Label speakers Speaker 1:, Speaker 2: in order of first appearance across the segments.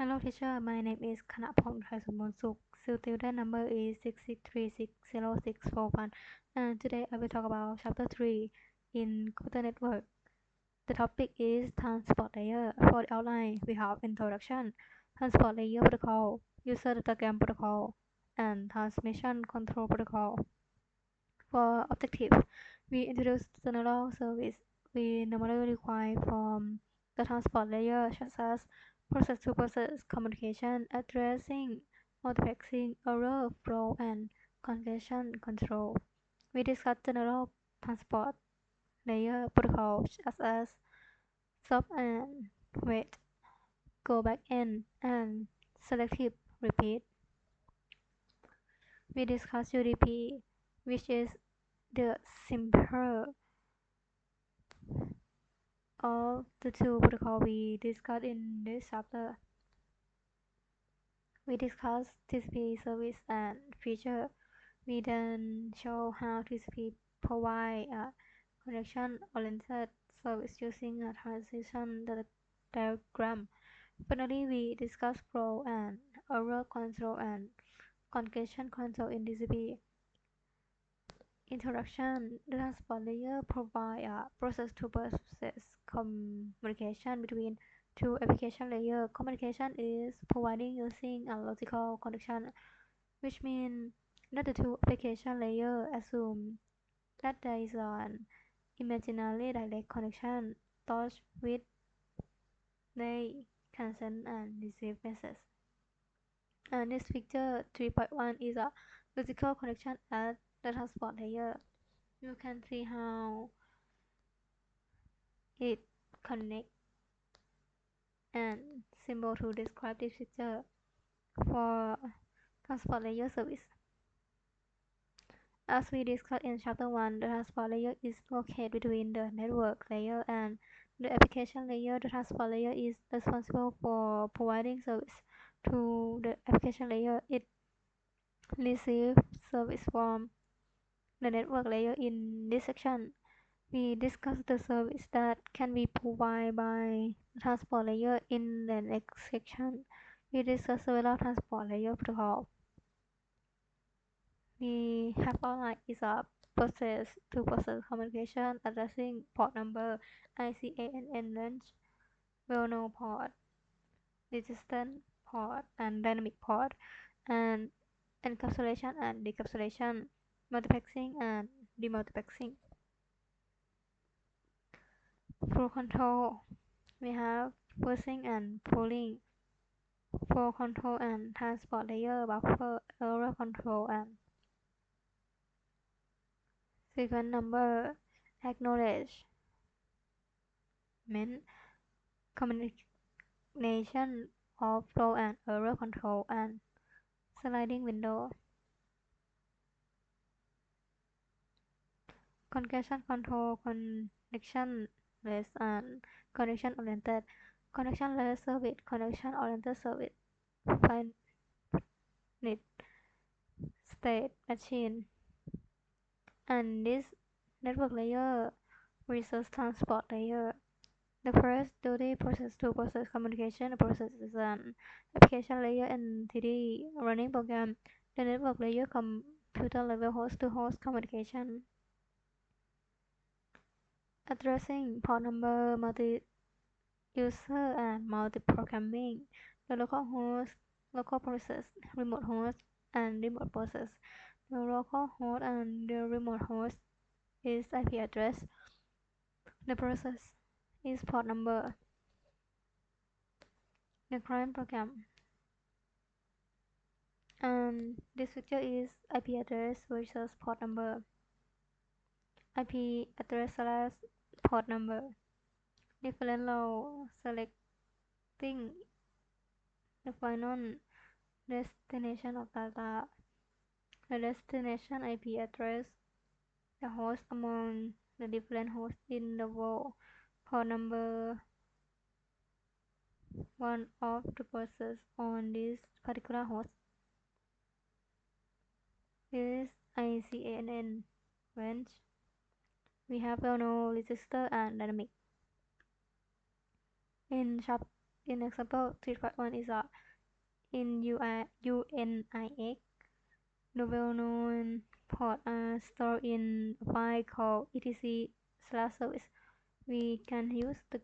Speaker 1: Hello teacher, my name is Kanapong Thaisamonsuk. Student number is 663600641 and today I will talk about chapter 3 in Computer Network. The topic is transport layer. For the outline, we have introduction, transport layer protocol, user datagram protocol, and transmission control protocol. For objective, we introduce general service we normally require from the transport layer, such as process-to-process communication, addressing, multiplexing, error flow, and congestion control. We discuss general transport layer protocols such as stop and wait, go back in, and selective repeat. We discuss UDP, which is the simpler of the two protocols we discussed in this chapter. We discuss TCP service and feature. We then show how TCP provide a connection-oriented service using a transition diagram. Finally, we discuss flow and error control and congestion control in TCP. Introduction: the transport layer provides a process-to-process communication between two application layers. Communication is provided using a logical connection, which means that the two application layers assume that there is an imaginary direct connection through which they can send and receive messages. And this figure 3.1 is a logical connection at the transport layer. You can see how it connects and symbol to describe this picture for transport layer service. As we discussed in chapter 1, the transport layer is located between the network layer and the application layer. The transport layer is responsible for providing service to the application layer. It receives service from the network layer. In this section, we discuss the service that can be provided by the transport layer. In the next section, we discuss several transport layer protocols. We have outlined is a process-to-process communication addressing port number, ICANN range, well-known port, resistant port, and dynamic port, and encapsulation and decapsulation, multiplexing and demultiplexing. Flow control, we have forcing and pulling, flow control and transport layer buffer, error control, and sequence number acknowledgement, combination of flow and error control, and sliding window. Congestion control, connectionless and connection oriented. Connectionless service, connection oriented service, finite state machine. And this network layer versus transport layer. The first duty process-to-process communication process is an application layer entity running program. The network layer computer level host-to-host communication. Addressing port number, multi-user and multi-programming. The local host, local process, remote host, and remote process. The local host and the remote host is IP address. The process is port number. The client program. And this picture is IP address versus port number. IP address slash port number. Different row selecting the final destination of data. The destination IP address, the host among the different hosts in the world. Port number one of the process on this particular host is ICANN range. We have well-known register and dynamic. In chapter In example 3.1 is in UNIX, the well-known ports are stored in a file called etc/service. We can use the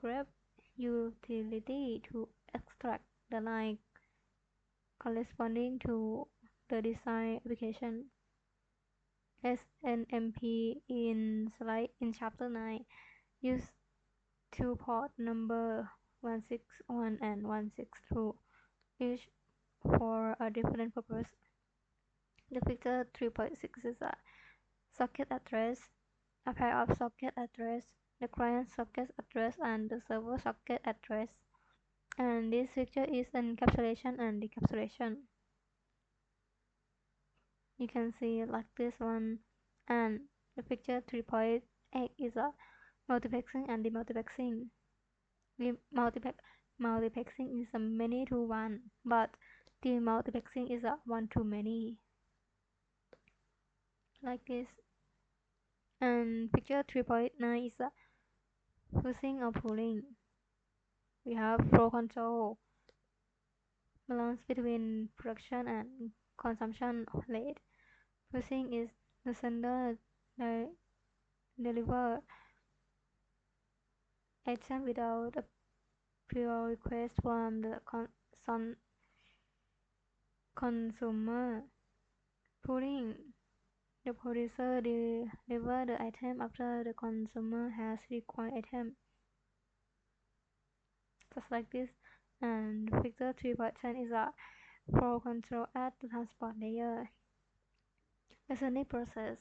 Speaker 1: grep utility to extract the line corresponding to the desired application. SNMP in chapter 9 use two port number 161 and 162, each for a different purpose. The figure 3.6 is a socket address, a pair of socket address, the client socket address and the server socket address. And this figure is encapsulation and decapsulation. You can see like this one. And the figure 3.8 is a multiplexing and demultiplexing. Multiplexing is a many to one, but demultiplexing is a one to many. Like this. And figure 3.9 is a fusing or pooling. We have flow control, balance between production and consumption rate. Fusing is the sender deliver item without a prior request from the consumer. Pooling, the producer deliver the item after the consumer has required item. Just like this. And figure 3.10 is a flow control at the transport layer. The sending process,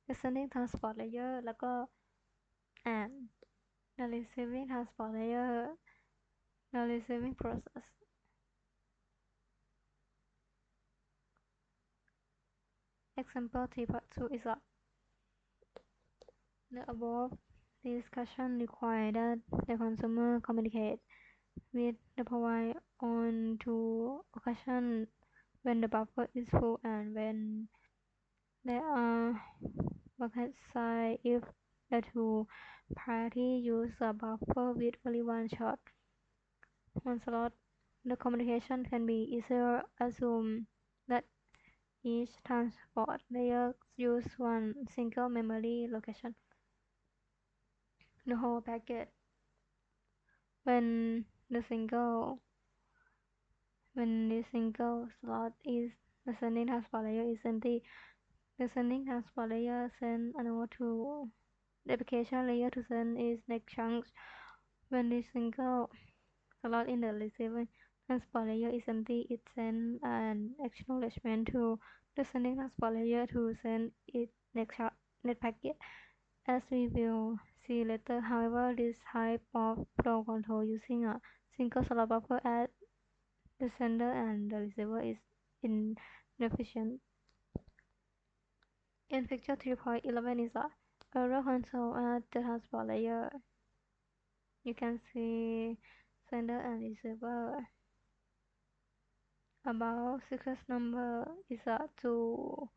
Speaker 1: the sending transport layer แล้วก็ and the receiving transport layer, the receiving process. Example 3.2 is a the above discussion require that the consumer communicate with the provider on two occasions when the buffer is full and when there are bucket size if the two parties use a buffer with only one slot. The communication can be easier assume that each transport layer uses one single memory location. The whole packet when the single slot is the sending transport layer is empty, the sending transport layer sends a node to the application layer to send its next chunk. When the single slot in the receiving transport layer is empty, it sends an acknowledgement to the sending transport layer to send its next packet. As we will see later, however, this type of flow control using a single slot buffer at the sender and the receiver is inefficient. In figure 3.11 is a error control at the transport layer. You can see sender and receiver. About sequence number is a to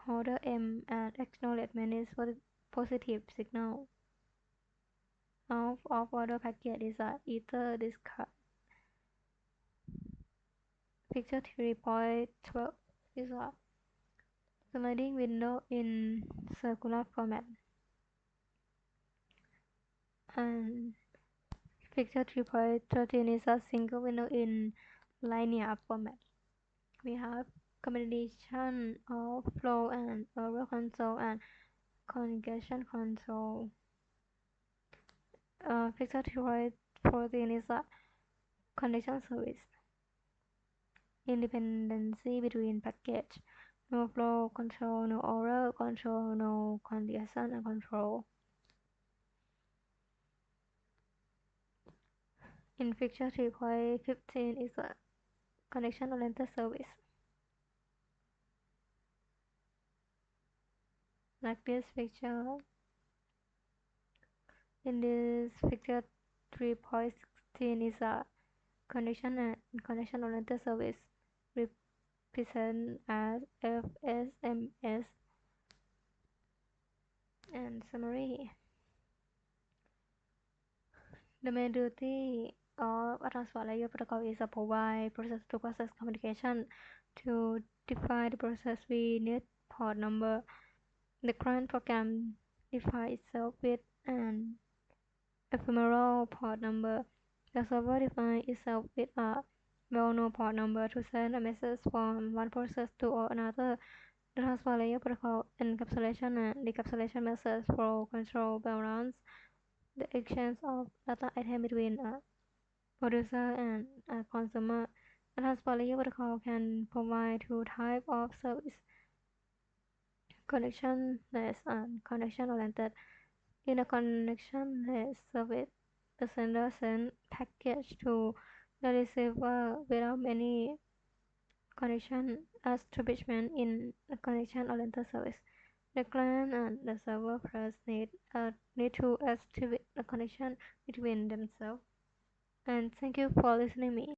Speaker 1: order M and acknowledgement is for the positive signal. Out of order packet is a ether discard. Picture 3.12 is a sliding window in circular format. And picture 3.13 is a single window in linear format. We have combination of flow and error control and conjugation control. Picture 3.14 is a condition service. Independency between package. No flow control, no error control, no conjugation and control. In figure 3.15 is a connection-oriented service. Like this picture. In this figure 3.16 is a connection-oriented service represent as FSMS. And summary. The main duty of a transport layer protocol is to provide process-to-process communication. To define the process, we need port number. The client program defines itself with an ephemeral port number. The server defines itself with a well-known port number to send a message from one process to another. The transport layer protocol encapsulation and decapsulation message flow control balance the exchange of data item between a producer and a consumer. The transport layer protocol can provide two types of service: connectionless and connection-oriented. In a connectionless service, the sender sends package to the receiver without any connection establishment. In a connection-oriented service, the client and the server first need to establish a connection between themselves. And thank you for listening me.